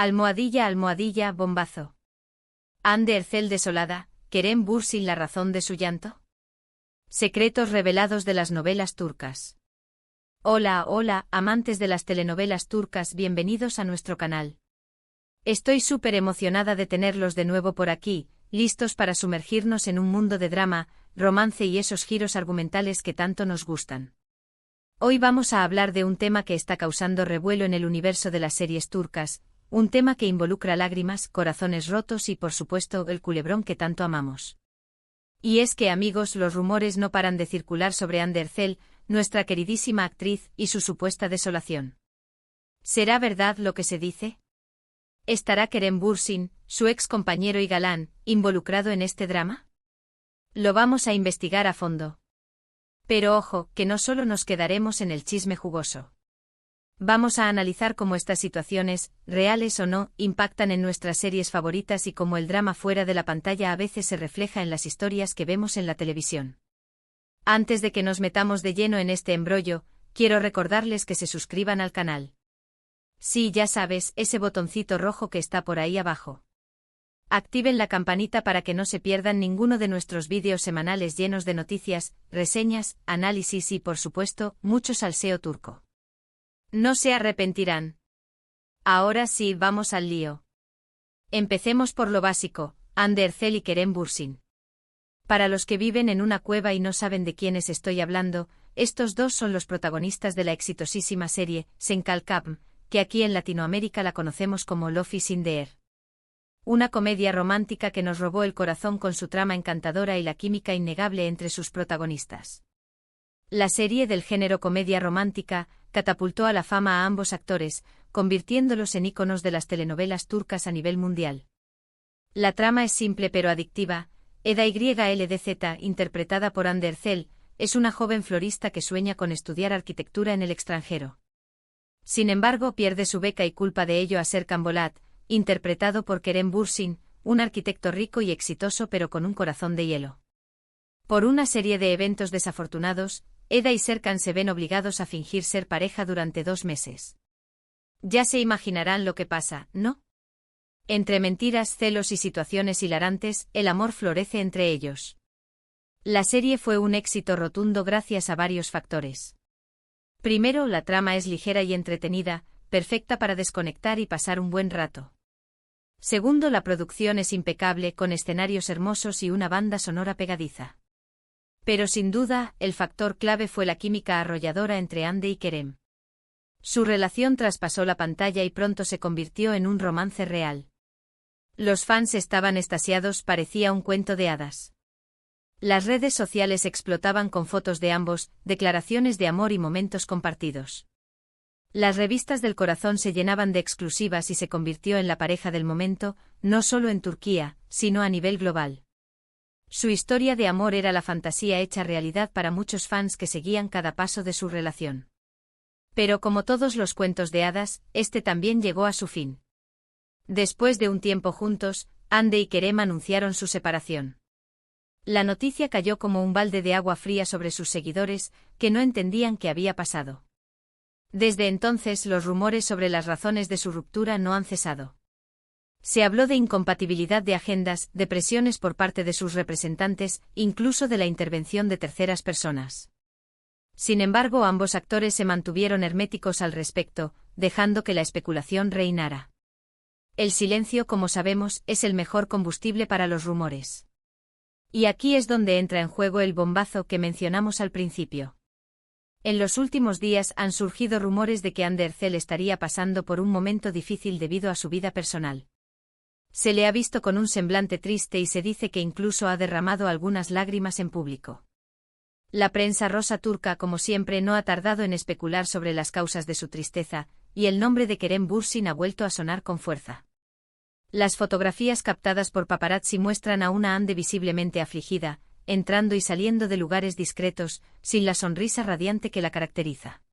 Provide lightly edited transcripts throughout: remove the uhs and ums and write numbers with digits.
Almohadilla, almohadilla, bombazo. Hande Erçel desolada, Kerem Bürsin la razón de su llanto. Secretos revelados de las novelas turcas. Hola, hola, amantes de las telenovelas turcas, bienvenidos a nuestro canal. Estoy súper emocionada de tenerlos de nuevo por aquí, listos para sumergirnos en un mundo de drama, romance y esos giros argumentales que tanto nos gustan. Hoy vamos a hablar de un tema que está causando revuelo en el universo de las series turcas, un tema que involucra lágrimas, corazones rotos y por supuesto el culebrón que tanto amamos. Y es que, amigos, los rumores no paran de circular sobre Hande Erçel, nuestra queridísima actriz, y su supuesta desolación. ¿Será verdad lo que se dice? ¿Estará Kerem Bürsin, su ex compañero y galán, involucrado en este drama? Lo vamos a investigar a fondo. Pero ojo, que no solo nos quedaremos en el chisme jugoso. Vamos a analizar cómo estas situaciones, reales o no, impactan en nuestras series favoritas y cómo el drama fuera de la pantalla a veces se refleja en las historias que vemos en la televisión. Antes de que nos metamos de lleno en este embrollo, quiero recordarles que se suscriban al canal. Sí, ya sabes, ese botoncito rojo que está por ahí abajo. Activen la campanita para que no se pierdan ninguno de nuestros vídeos semanales llenos de noticias, reseñas, análisis y, por supuesto, mucho salseo turco. No se arrepentirán. Ahora sí, vamos al lío. Empecemos por lo básico, Hande Erçel y Kerem Bürsin. Para los que viven en una cueva y no saben de quiénes estoy hablando, estos dos son los protagonistas de la exitosísima serie Sen Kalkam, que aquí en Latinoamérica la conocemos como Love is in the Air. Una comedia romántica que nos robó el corazón con su trama encantadora y la química innegable entre sus protagonistas. La serie del género comedia romántica catapultó a la fama a ambos actores, convirtiéndolos en íconos de las telenovelas turcas a nivel mundial. La trama es simple pero adictiva. Eda YLDZ, interpretada por Hande Erçel, es una joven florista que sueña con estudiar arquitectura en el extranjero. Sin embargo, pierde su beca y culpa de ello a Serkan Bolat, interpretado por Kerem Bürsin, un arquitecto rico y exitoso pero con un corazón de hielo. Por una serie de eventos desafortunados, Eda y Serkan se ven obligados a fingir ser pareja durante 2 meses. Ya se imaginarán lo que pasa, ¿no? Entre mentiras, celos y situaciones hilarantes, el amor florece entre ellos. La serie fue un éxito rotundo gracias a varios factores. Primero, la trama es ligera y entretenida, perfecta para desconectar y pasar un buen rato. Segundo, la producción es impecable, con escenarios hermosos y una banda sonora pegadiza. Pero sin duda, el factor clave fue la química arrolladora entre Hande y Kerem. Su relación traspasó la pantalla y pronto se convirtió en un romance real. Los fans estaban extasiados, parecía un cuento de hadas. Las redes sociales explotaban con fotos de ambos, declaraciones de amor y momentos compartidos. Las revistas del corazón se llenaban de exclusivas y se convirtió en la pareja del momento, no solo en Turquía, sino a nivel global. Su historia de amor era la fantasía hecha realidad para muchos fans que seguían cada paso de su relación. Pero como todos los cuentos de hadas, este también llegó a su fin. Después de un tiempo juntos, Hande y Kerem anunciaron su separación. La noticia cayó como un balde de agua fría sobre sus seguidores, que no entendían qué había pasado. Desde entonces los rumores sobre las razones de su ruptura no han cesado. Se habló de incompatibilidad de agendas, de presiones por parte de sus representantes, incluso de la intervención de terceras personas. Sin embargo, ambos actores se mantuvieron herméticos al respecto, dejando que la especulación reinara. El silencio, como sabemos, es el mejor combustible para los rumores. Y aquí es donde entra en juego el bombazo que mencionamos al principio. En los últimos días han surgido rumores de que Hande Erçel estaría pasando por un momento difícil debido a su vida personal. Se le ha visto con un semblante triste y se dice que incluso ha derramado algunas lágrimas en público. La prensa rosa turca, como siempre, no ha tardado en especular sobre las causas de su tristeza, y el nombre de Kerem Bürsin ha vuelto a sonar con fuerza. Las fotografías captadas por paparazzi muestran a una Hande visiblemente afligida, entrando y saliendo de lugares discretos, sin la sonrisa radiante que la caracteriza.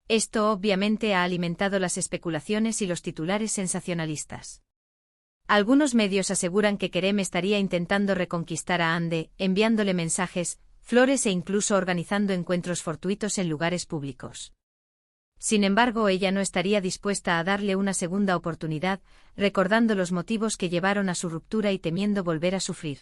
Esto obviamente ha alimentado las especulaciones y los titulares sensacionalistas. Algunos medios aseguran que Kerem estaría intentando reconquistar a Hande, enviándole mensajes, flores e incluso organizando encuentros fortuitos en lugares públicos. Sin embargo, ella no estaría dispuesta a darle una segunda oportunidad, recordando los motivos que llevaron a su ruptura y temiendo volver a sufrir.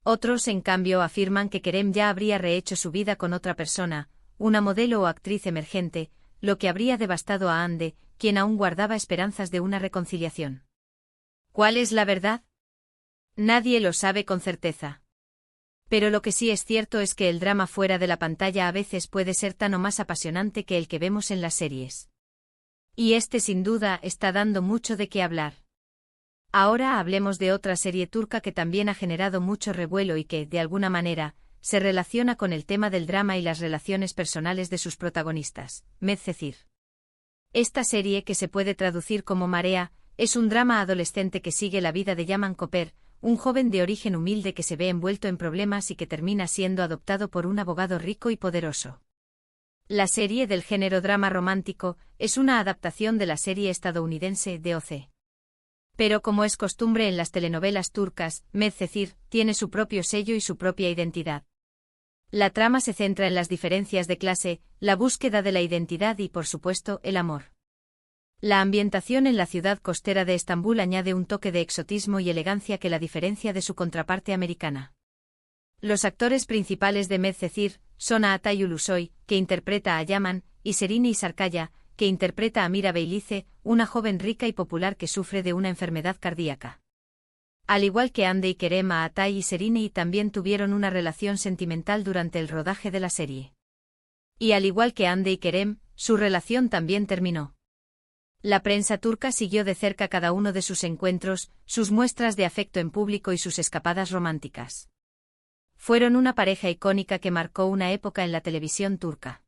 Otros, en cambio, afirman que Kerem ya habría rehecho su vida con otra persona, una modelo o actriz emergente, lo que habría devastado a Ande, quien aún guardaba esperanzas de una reconciliación. ¿Cuál es la verdad? Nadie lo sabe con certeza. Pero lo que sí es cierto es que el drama fuera de la pantalla a veces puede ser tan o más apasionante que el que vemos en las series. Y este sin duda está dando mucho de qué hablar. Ahora hablemos de otra serie turca que también ha generado mucho revuelo y que, de alguna manera, se relaciona con el tema del drama y las relaciones personales de sus protagonistas, Medcezir. Esta serie, que se puede traducir como Marea, es un drama adolescente que sigue la vida de Yaman Koper, un joven de origen humilde que se ve envuelto en problemas y que termina siendo adoptado por un abogado rico y poderoso. La serie, del género drama romántico, es una adaptación de la serie estadounidense DOC. Pero como es costumbre en las telenovelas turcas, Medcezir tiene su propio sello y su propia identidad. La trama se centra en las diferencias de clase, la búsqueda de la identidad y, por supuesto, el amor. La ambientación en la ciudad costera de Estambul añade un toque de exotismo y elegancia que la diferencia de su contraparte americana. Los actores principales de Medcezir son Atay Ulusoy, que interpreta a Yaman, y Serine Sarkaya, que interpreta a Mira Beylice, una joven rica y popular que sufre de una enfermedad cardíaca. Al igual que Hande y Kerem, Atay y Serine también tuvieron una relación sentimental durante el rodaje de la serie. Y al igual que Hande y Kerem, su relación también terminó. La prensa turca siguió de cerca cada uno de sus encuentros, sus muestras de afecto en público y sus escapadas románticas. Fueron una pareja icónica que marcó una época en la televisión turca.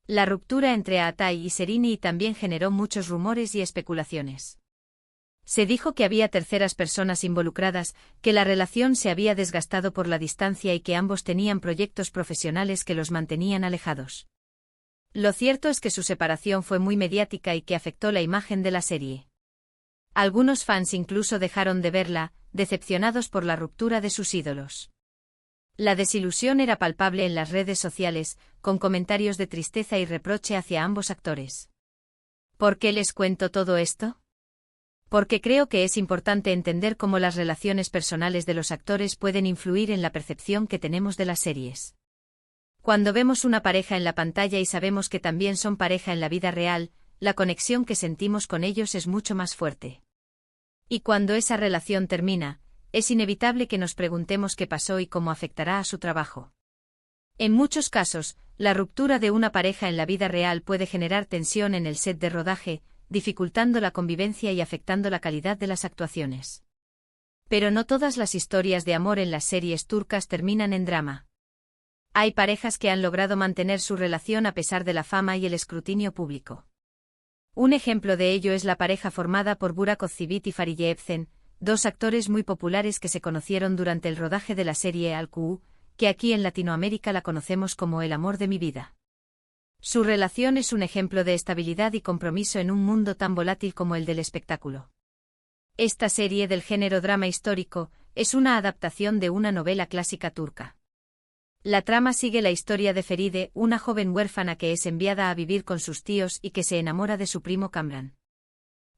La ruptura entre Atay y Serine también generó muchos rumores y especulaciones. Se dijo que había terceras personas involucradas, que la relación se había desgastado por la distancia y que ambos tenían proyectos profesionales que los mantenían alejados. Lo cierto es que su separación fue muy mediática y que afectó la imagen de la serie. Algunos fans incluso dejaron de verla, decepcionados por la ruptura de sus ídolos. La desilusión era palpable en las redes sociales, con comentarios de tristeza y reproche hacia ambos actores. ¿Por qué les cuento todo esto? Porque creo que es importante entender cómo las relaciones personales de los actores pueden influir en la percepción que tenemos de las series. Cuando vemos una pareja en la pantalla y sabemos que también son pareja en la vida real, la conexión que sentimos con ellos es mucho más fuerte. Y cuando esa relación termina, es inevitable que nos preguntemos qué pasó y cómo afectará a su trabajo. En muchos casos, la ruptura de una pareja en la vida real puede generar tensión en el set de rodaje, dificultando la convivencia y afectando la calidad de las actuaciones. Pero no todas las historias de amor en las series turcas terminan en drama. Hay parejas que han logrado mantener su relación a pesar de la fama y el escrutinio público. Un ejemplo de ello es la pareja formada por Burak Özçivit y Fariye Evcen, dos actores muy populares que se conocieron durante el rodaje de la serie Al-Ku, que aquí en Latinoamérica la conocemos como El amor de mi vida. Su relación es un ejemplo de estabilidad y compromiso en un mundo tan volátil como el del espectáculo. Esta serie, del género drama histórico, es una adaptación de una novela clásica turca. La trama sigue la historia de Feride, una joven huérfana que es enviada a vivir con sus tíos y que se enamora de su primo Kamran.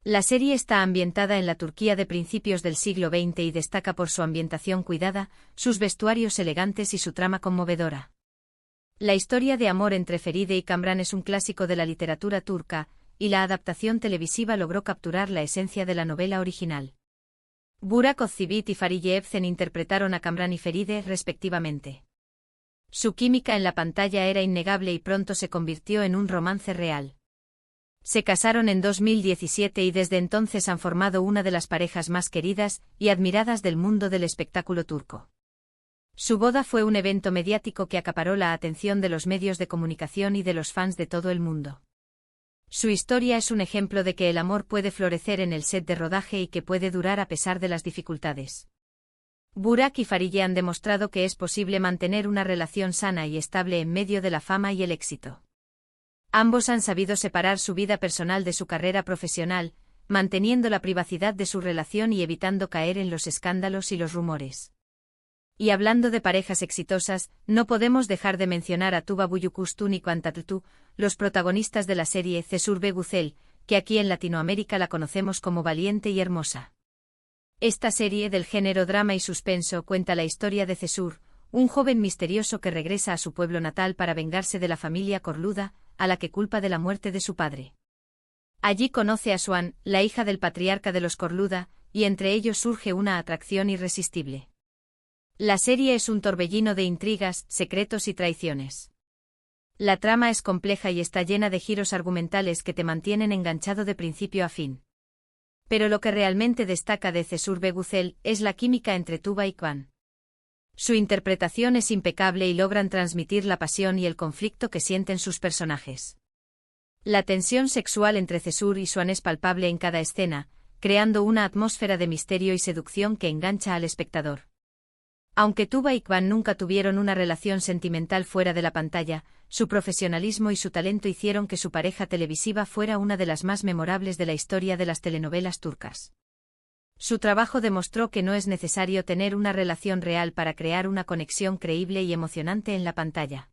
La serie está ambientada en la Turquía de principios del siglo XX y destaca por su ambientación cuidada, sus vestuarios elegantes y su trama conmovedora. La historia de amor entre Feride y Kamran es un clásico de la literatura turca, y la adaptación televisiva logró capturar la esencia de la novela original. Burak Özçivit y Fariye Evcen interpretaron a Kamran y Feride respectivamente. Su química en la pantalla era innegable y pronto se convirtió en un romance real. Se casaron en 2017 y desde entonces han formado una de las parejas más queridas y admiradas del mundo del espectáculo turco. Su boda fue un evento mediático que acaparó la atención de los medios de comunicación y de los fans de todo el mundo. Su historia es un ejemplo de que el amor puede florecer en el set de rodaje y que puede durar a pesar de las dificultades. Burak y Fariye han demostrado que es posible mantener una relación sana y estable en medio de la fama y el éxito. Ambos han sabido separar su vida personal de su carrera profesional, manteniendo la privacidad de su relación y evitando caer en los escándalos y los rumores. Y hablando de parejas exitosas, no podemos dejar de mencionar a Tuba Büyüküstün y Kıvanç Tatlıtuğ, los protagonistas de la serie Cesur ve Güzel, que aquí en Latinoamérica la conocemos como Valiente y Hermosa. Esta serie del género drama y suspenso cuenta la historia de Cesur, un joven misterioso que regresa a su pueblo natal para vengarse de la familia Corluda, a la que culpa de la muerte de su padre. Allí conoce a Swan, la hija del patriarca de los Corluda, y entre ellos surge una atracción irresistible. La serie es un torbellino de intrigas, secretos y traiciones. La trama es compleja y está llena de giros argumentales que te mantienen enganchado de principio a fin. Pero lo que realmente destaca de Cesur ve Güzel es la química entre Tuba y Kıvanç. Su interpretación es impecable y logran transmitir la pasión y el conflicto que sienten sus personajes. La tensión sexual entre Cesur y Swan es palpable en cada escena, creando una atmósfera de misterio y seducción que engancha al espectador. Aunque Tuba y Kıvanç nunca tuvieron una relación sentimental fuera de la pantalla, su profesionalismo y su talento hicieron que su pareja televisiva fuera una de las más memorables de la historia de las telenovelas turcas. Su trabajo demostró que no es necesario tener una relación real para crear una conexión creíble y emocionante en la pantalla.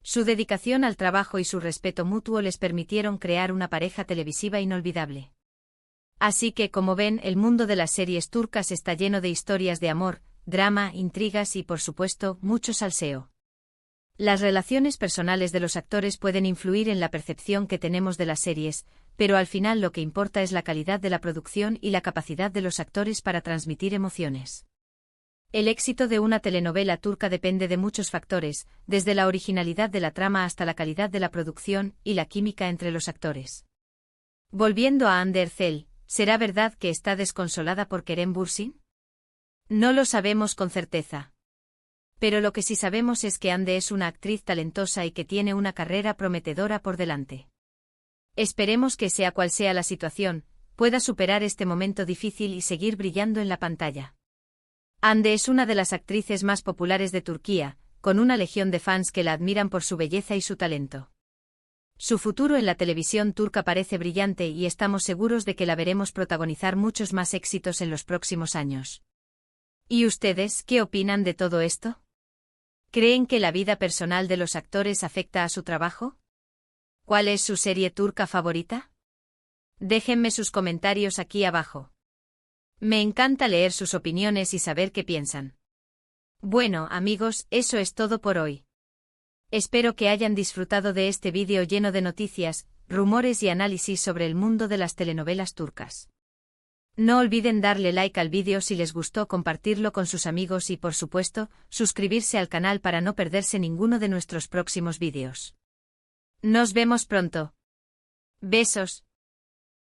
Su dedicación al trabajo y su respeto mutuo les permitieron crear una pareja televisiva inolvidable. Así que, como ven, el mundo de las series turcas está lleno de historias de amor, drama, intrigas y, por supuesto, mucho salseo. Las relaciones personales de los actores pueden influir en la percepción que tenemos de las series, pero al final lo que importa es la calidad de la producción y la capacidad de los actores para transmitir emociones. El éxito de una telenovela turca depende de muchos factores, desde la originalidad de la trama hasta la calidad de la producción y la química entre los actores. Volviendo a Hande Erçel, ¿será verdad que está desconsolada por Kerem Bürsin? No lo sabemos con certeza. Pero lo que sí sabemos es que Hande es una actriz talentosa y que tiene una carrera prometedora por delante. Esperemos que, sea cual sea la situación, pueda superar este momento difícil y seguir brillando en la pantalla. Hande es una de las actrices más populares de Turquía, con una legión de fans que la admiran por su belleza y su talento. Su futuro en la televisión turca parece brillante y estamos seguros de que la veremos protagonizar muchos más éxitos en los próximos años. ¿Y ustedes qué opinan de todo esto? ¿Creen que la vida personal de los actores afecta a su trabajo? ¿Cuál es su serie turca favorita? Déjenme sus comentarios aquí abajo. Me encanta leer sus opiniones y saber qué piensan. Bueno, amigos, eso es todo por hoy. Espero que hayan disfrutado de este vídeo lleno de noticias, rumores y análisis sobre el mundo de las telenovelas turcas. No olviden darle like al vídeo si les gustó, compartirlo con sus amigos y, por supuesto, suscribirse al canal para no perderse ninguno de nuestros próximos vídeos. Nos vemos pronto. Besos.